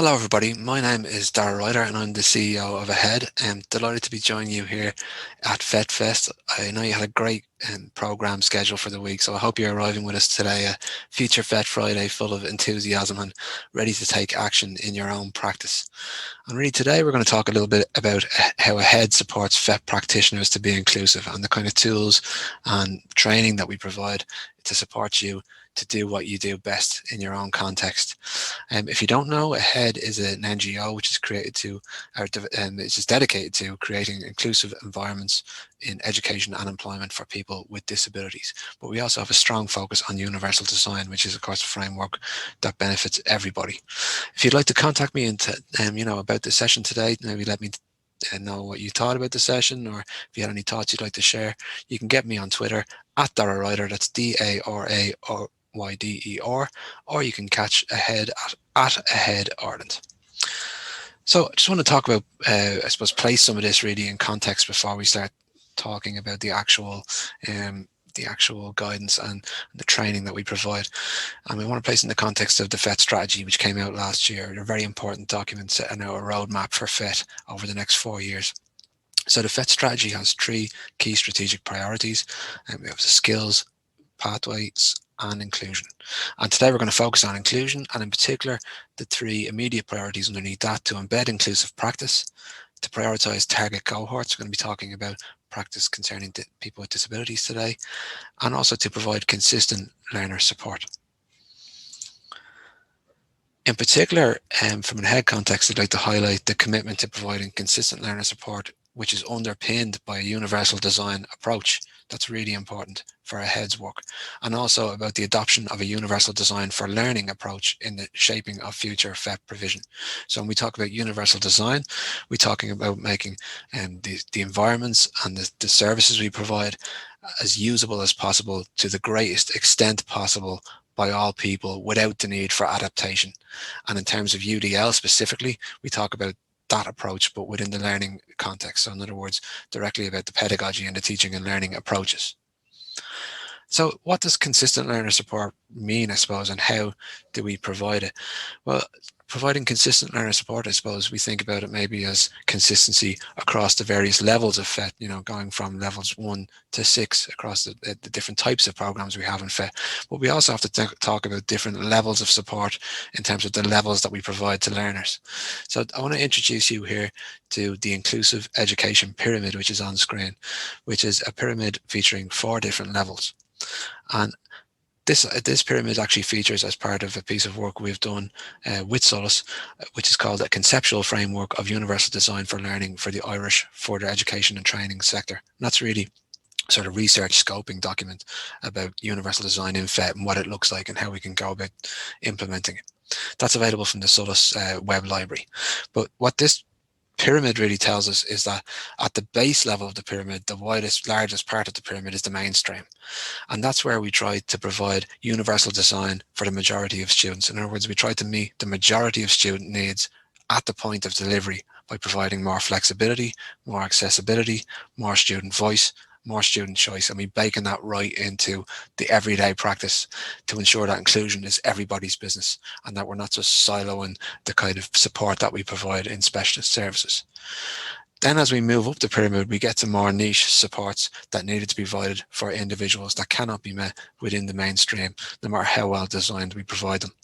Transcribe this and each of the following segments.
Hello everybody, my name is Dara Ryder and I'm the CEO of FET. I'm delighted to be joining you here at FET Fest. I know you had a great program scheduled for the week, so I hope you're arriving with us today, a future FET Friday full of enthusiasm and ready to take action in your own practice. And really today we're going to talk a little bit about how FET supports FET practitioners to be inclusive and the kind of tools and training that we provide to support you to do what you do best in your own context. If you don't know, FET is an NGO which is dedicated to creating inclusive environments in education and employment for people with disabilities. But we also have a strong focus on universal design, which is of course a framework that benefits everybody. If you'd like to contact me and about the session today, maybe let me know what you thought about the session, or if you had any thoughts you'd like to share, you can get me on Twitter at Dara Ryder, that's DARAYDER, or you can catch FET at FET Ireland. So I just want to talk about, I suppose, place some of this really in context before we start talking about the actual guidance and the training that we provide. And we want to place in the context of the FET Strategy, which came out last year. They're very important documents setting out a roadmap for FET over the next 4 years. So the FET Strategy has 3 key strategic priorities, and we have the skills, pathways, and inclusion. And today we're going to focus on inclusion, and in particular the 3 immediate priorities underneath that: to embed inclusive practice, to prioritize target cohorts. We're going to be talking about practice concerning people with disabilities today, and also to provide consistent learner support. In particular, from a FET context, I'd like to highlight the commitment to providing consistent learner support, which is underpinned by a universal design approach. That's really important for FET's work, and also about the adoption of a universal design for learning approach in the shaping of future FET provision. So when we talk about universal design, we're talking about making the environments and the services we provide as usable as possible to the greatest extent possible by all people without the need for adaptation. And in terms of UDL specifically, we talk about that approach, but within the learning context. So in other words, directly about the pedagogy and the teaching and learning approaches. So what does consistent learner support mean, I suppose, and how do we provide it? Well, providing consistent learner support, I suppose we think about it maybe as consistency across the various levels of FET, going from levels 1 to 6 across the different types of programs we have in FET. But we also have to talk about different levels of support in terms of the levels that we provide to learners. So I want to introduce you here to the Inclusive Education Pyramid, which is on screen, which is a pyramid featuring 4 different levels. And this pyramid actually features as part of a piece of work we've done with Solus, which is called a conceptual framework of universal design for learning for the Irish further education and training sector. And that's really sort of research scoping document about universal design in FET and what it looks like and how we can go about implementing it. That's available from the Solus web library. But what this pyramid really tells us is that at the base level of the pyramid, the largest part of the pyramid is the mainstream. And that's where we try to provide universal design for the majority of students. In other words, we try to meet the majority of student needs at the point of delivery by providing more flexibility, more accessibility, more student voice, more student choice, and we baking that right into the everyday practice to ensure that inclusion is everybody's business and that we're not just siloing the kind of support that we provide in specialist services. Then as we move up the pyramid, we get to more niche supports that needed to be provided for individuals that cannot be met within the mainstream, no matter how well designed we provide them.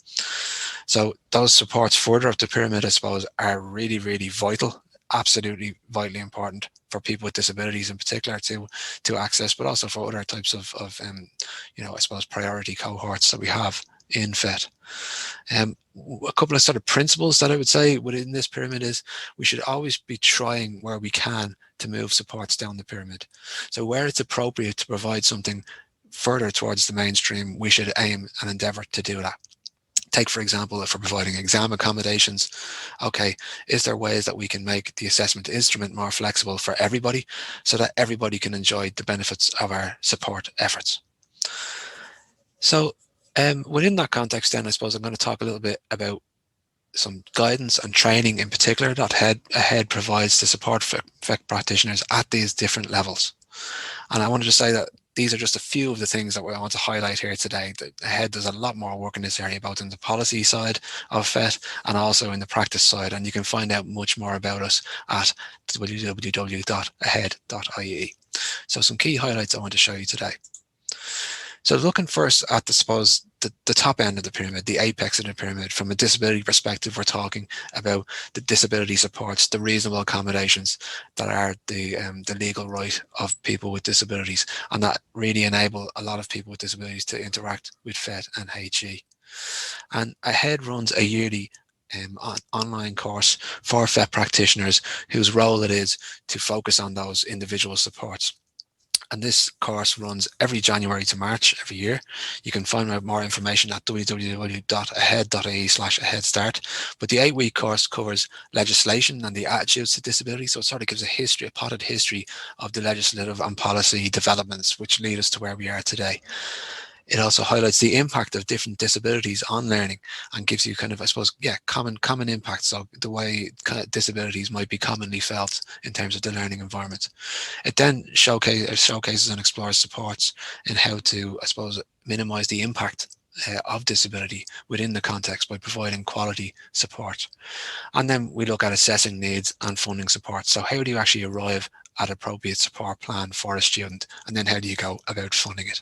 So those supports further up the pyramid, I suppose, are really, really vital, absolutely vitally important for people with disabilities in particular to access, but also for other types of I suppose, priority cohorts that we have in FET. A couple of sort of principles that I would say within this pyramid is we should always be trying where we can to move supports down the pyramid. So where it's appropriate to provide something further towards the mainstream, we should aim and endeavour to do that. Take, for example, if we're providing exam accommodations, okay, is there ways that we can make the assessment instrument more flexible for everybody so that everybody can enjoy the benefits of our support efforts? So within that context then, I suppose I'm going to talk a little bit about some guidance and training in particular that FET provides to support FET practitioners at these different levels. And I wanted to say that these are just a few of the things that we want to highlight here today. Ahead, there's a lot more work in this area, both in the policy side of FET and also in the practice side. And you can find out much more about us at www.ahead.ie. So some key highlights I want to show you today. So looking first at the top end of the pyramid, the apex of the pyramid, from a disability perspective, we're talking about the disability supports, the reasonable accommodations that are the legal right of people with disabilities, and that really enable a lot of people with disabilities to interact with FET and HE. And AHEAD runs a yearly online course for FET practitioners whose role it is to focus on those individual supports. And this course runs every January to March every year. You can find out more information at www.ahead.ie/aheadstart. But the 8-week course covers legislation and the attitudes to disability. So it sort of gives a potted history of the legislative and policy developments which lead us to where we are today. It also highlights the impact of different disabilities on learning and gives you kind of, I suppose, common impacts of the way kind of disabilities might be commonly felt in terms of the learning environment. It then showcases and explores supports in how to, I suppose, minimize the impact of disability within the context by providing quality support. And then we look at assessing needs and funding support. So how do you actually arrive at appropriate support plan for a student? And then how do you go about funding it?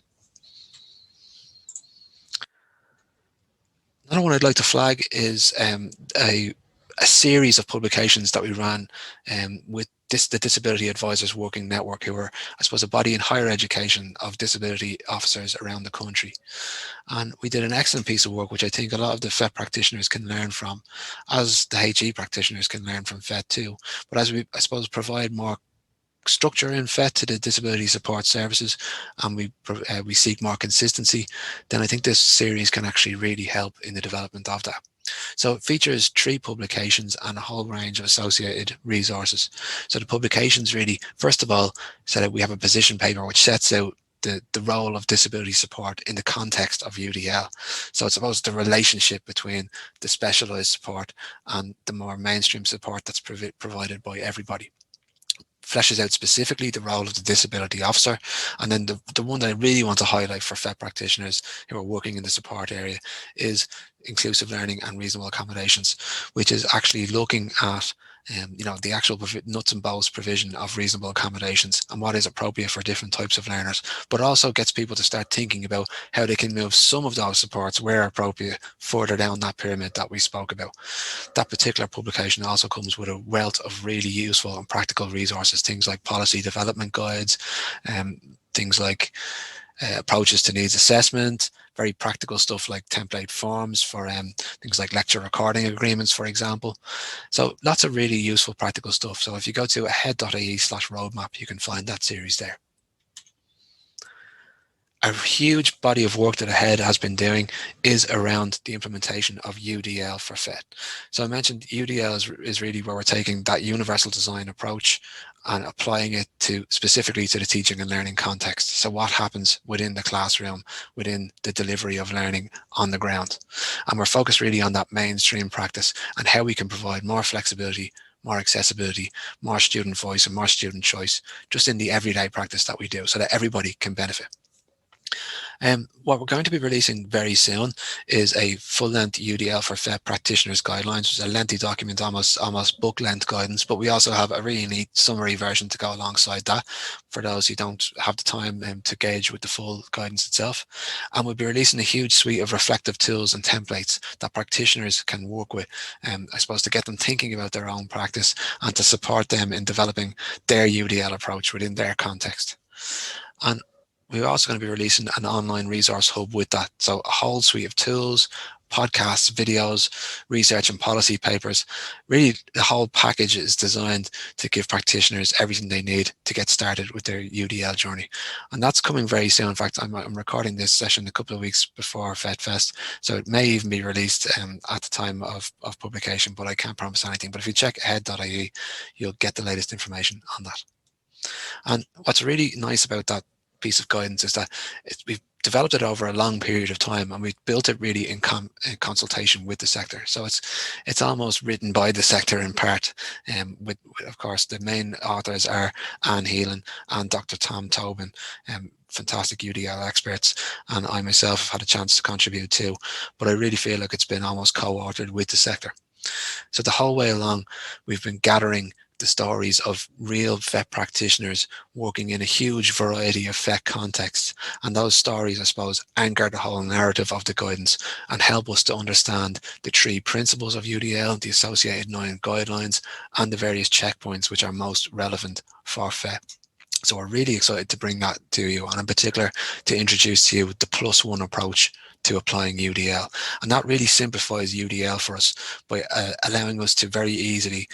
Another one I'd like to flag is a series of publications that we ran with the Disability Advisors Working Network, who are, I suppose, a body in higher education of disability officers around the country. And we did an excellent piece of work, which I think a lot of the FET practitioners can learn from, as the HE practitioners can learn from FET too. But as we, I suppose, provide more structure in FET to the disability support services, and we seek more consistency, then I think this series can actually really help in the development of that. So it features 3 publications and a whole range of associated resources. So the publications really, first of all, so that we have a position paper which sets out the role of disability support in the context of UDL. So it's about the relationship between the specialised support and the more mainstream support that's provided by everybody. Fleshes out specifically the role of the disability officer. And then the one that I really want to highlight for FET practitioners who are working in the support area is inclusive learning and reasonable accommodations, which is actually looking at the actual nuts and bolts provision of reasonable accommodations and what is appropriate for different types of learners, but also gets people to start thinking about how they can move some of those supports where appropriate further down that pyramid that we spoke about. That particular publication also comes with a wealth of really useful and practical resources, things like policy development guides, things like approaches to needs assessment, very practical stuff like template forms for things like lecture recording agreements, for example. So lots of really useful practical stuff. So if you go to ahead.ie/roadmap, you can find that series there. A huge body of work that AHEAD has been doing is around the implementation of UDL for FET. So I mentioned UDL is really where we're taking that universal design approach and applying it specifically to the teaching and learning context. So what happens within the classroom, within the delivery of learning on the ground. And we're focused really on that mainstream practice and how we can provide more flexibility, more accessibility, more student voice and more student choice just in the everyday practice that we do so that everybody can benefit. What we're going to be releasing very soon is a full-length UDL for FET practitioners guidelines. It's a lengthy document, almost book-length guidance, but we also have a really neat summary version to go alongside that for those who don't have the time to gauge with the full guidance itself. And we'll be releasing a huge suite of reflective tools and templates that practitioners can work with, I suppose, to get them thinking about their own practice and to support them in developing their UDL approach within their context. And we're also going to be releasing an online resource hub with that. So a whole suite of tools, podcasts, videos, research and policy papers. Really, the whole package is designed to give practitioners everything they need to get started with their UDL journey. And that's coming very soon. In fact, I'm recording this session a couple of weeks before FET Fest, so it may even be released at the time of publication, but I can't promise anything. But if you check ahead.ie, you'll get the latest information on that. And what's really nice about that piece of guidance is that we've developed it over a long period of time, and we've built it really in consultation with the sector. So it's almost written by the sector in part. With of course the main authors are Anne Heelan and Dr. Tom Tobin, fantastic UDL experts, and I myself have had a chance to contribute too, but I really feel like it's been almost co-authored with the sector. So the whole way along, we've been gathering the stories of real FET practitioners working in a huge variety of FET contexts. And those stories, I suppose, anchor the whole narrative of the guidance and help us to understand the 3 principles of UDL, the associated 9 guidelines, and the various checkpoints which are most relevant for FET. So we're really excited to bring that to you, and in particular to introduce to you the +1 approach to applying UDL. And that really simplifies UDL for us by allowing us to very easily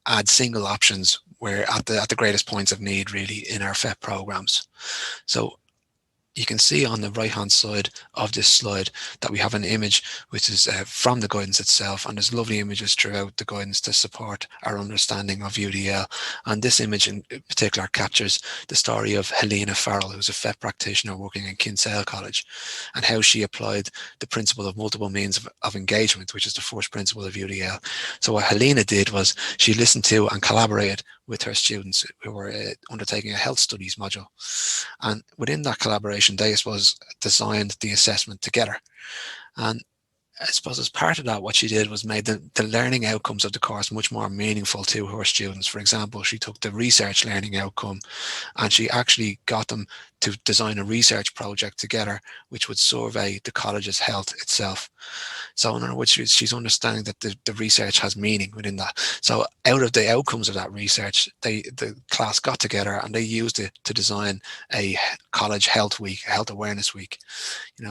add single options where at the greatest points of need really in our FET programs. So you can see on the right hand side of this slide that we have an image which is from the guidance itself, and there's lovely images throughout the guidance to support our understanding of UDL. And this image in particular captures the story of Helena Farrell, who's a FET practitioner working in Kinsale College, and how she applied the principle of multiple means of engagement, which is the first principle of UDL. So what Helena did was she listened to and collaborated with her students who were undertaking a health studies module. And within that collaboration, they, I suppose, designed the assessment together. And I suppose as part of that, what she did was made the learning outcomes of the course much more meaningful to her students. For example, she took the research learning outcome and she actually got them to design a research project together, which would survey the college's health itself. So in other words, she's understanding that the research has meaning within that. So out of the outcomes of that research, the class got together and they used it to design a college health week, a health awareness week.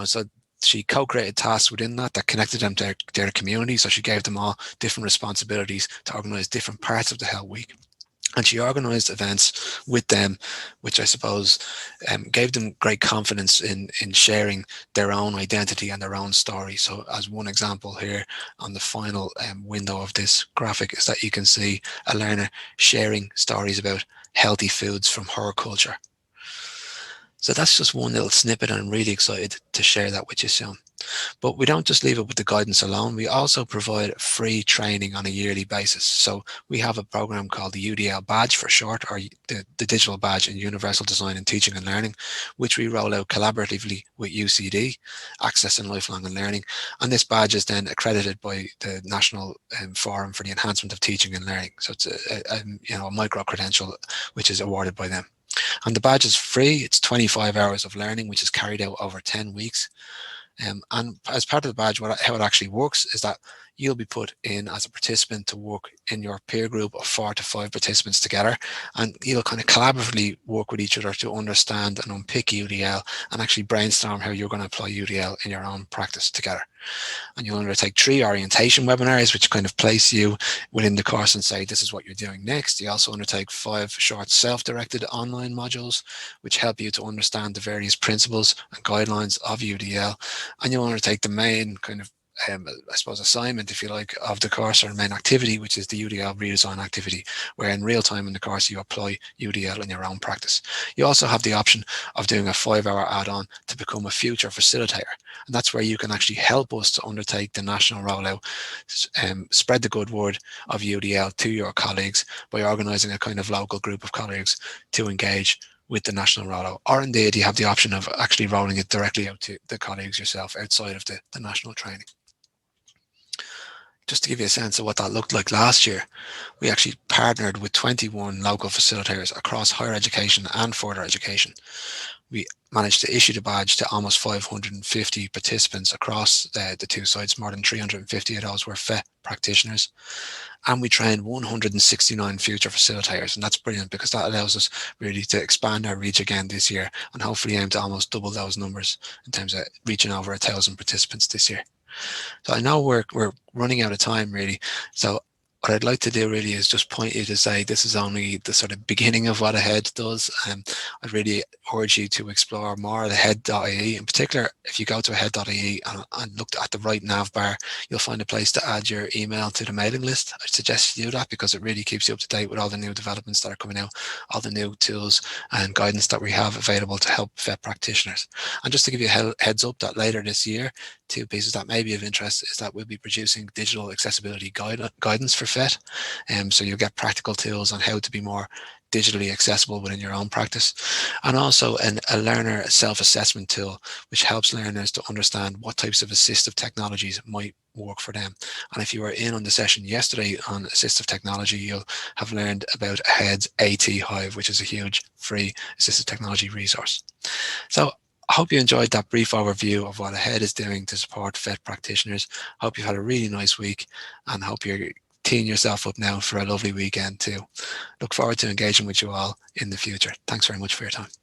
So she co-created tasks within that connected them to their community. So she gave them all different responsibilities to organize different parts of the health week. And she organised events with them, which I suppose gave them great confidence in sharing their own identity and their own story. So as one example here on the final window of this graphic is that you can see a learner sharing stories about healthy foods from her culture. So that's just one little snippet, and I'm really excited to share that with you soon. But we don't just leave it with the guidance alone. We also provide free training on a yearly basis. So we have a program called the UDL Badge for short, or the Digital Badge in Universal Design in Teaching and Learning, which we roll out collaboratively with UCD, Access and Lifelong and Learning. And this badge is then accredited by the National Forum for the Enhancement of Teaching and Learning. So it's a micro-credential which is awarded by them. And the badge is free. It's 25 hours of learning, which is carried out over 10 weeks. And as part of the badge, how it actually works is that you'll be put in as a participant to work in your peer group of 4 to 5 participants together, and you'll kind of collaboratively work with each other to understand and unpick UDL and actually brainstorm how you're going to apply UDL in your own practice together. And you'll undertake 3 orientation webinars, which kind of place you within the course and say, this is what you're doing next. You also undertake 5 short self-directed online modules, which help you to understand the various principles and guidelines of UDL. And you'll undertake the main kind of I suppose assignment, if you like, of the course, or main activity, which is the UDL redesign activity, where in real time in the course you apply UDL in your own practice. You also have the option of doing a 5-hour add-on to become a future facilitator, and that's where you can actually help us to undertake the national rollout, spread the good word of UDL to your colleagues by organising a kind of local group of colleagues to engage with the national rollout, or indeed you have the option of actually rolling it directly out to the colleagues yourself outside of the national training. Just to give you a sense of what that looked like last year, we actually partnered with 21 local facilitators across higher education and further education. We managed to issue the badge to almost 550 participants across the 2 sites. More than 350 of those were FET practitioners. And we trained 169 future facilitators. And that's brilliant because that allows us really to expand our reach again this year and hopefully aim to almost double those numbers in terms of reaching over 1,000 participants this year. So I know we're running out of time really. So what I'd like to do really is just point you to say this is only the sort of beginning of what AHEAD does. I'd really urge you to explore more of the AHEAD.ie. In particular, if you go to AHEAD.ie and look at the right nav bar, you'll find a place to add your email to the mailing list. I suggest you do that because it really keeps you up to date with all the new developments that are coming out, all the new tools and guidance that we have available to help FET practitioners. And just to give you a heads up that later this year, 2 pieces that may be of interest is that we'll be producing digital accessibility guidance for FET. So you'll get practical tools on how to be more digitally accessible within your own practice, and also a learner self-assessment tool, which helps learners to understand what types of assistive technologies might work for them. And if you were in on the session yesterday on assistive technology, you'll have learned about HEAD's AT Hive, which is a huge free assistive technology resource. So I hope you enjoyed that brief overview of what HEAD is doing to support FET practitioners. Hope you've had a really nice week, and hope you're teeing yourself up now for a lovely weekend too. Look forward to engaging with you all in the future. Thanks very much for your time.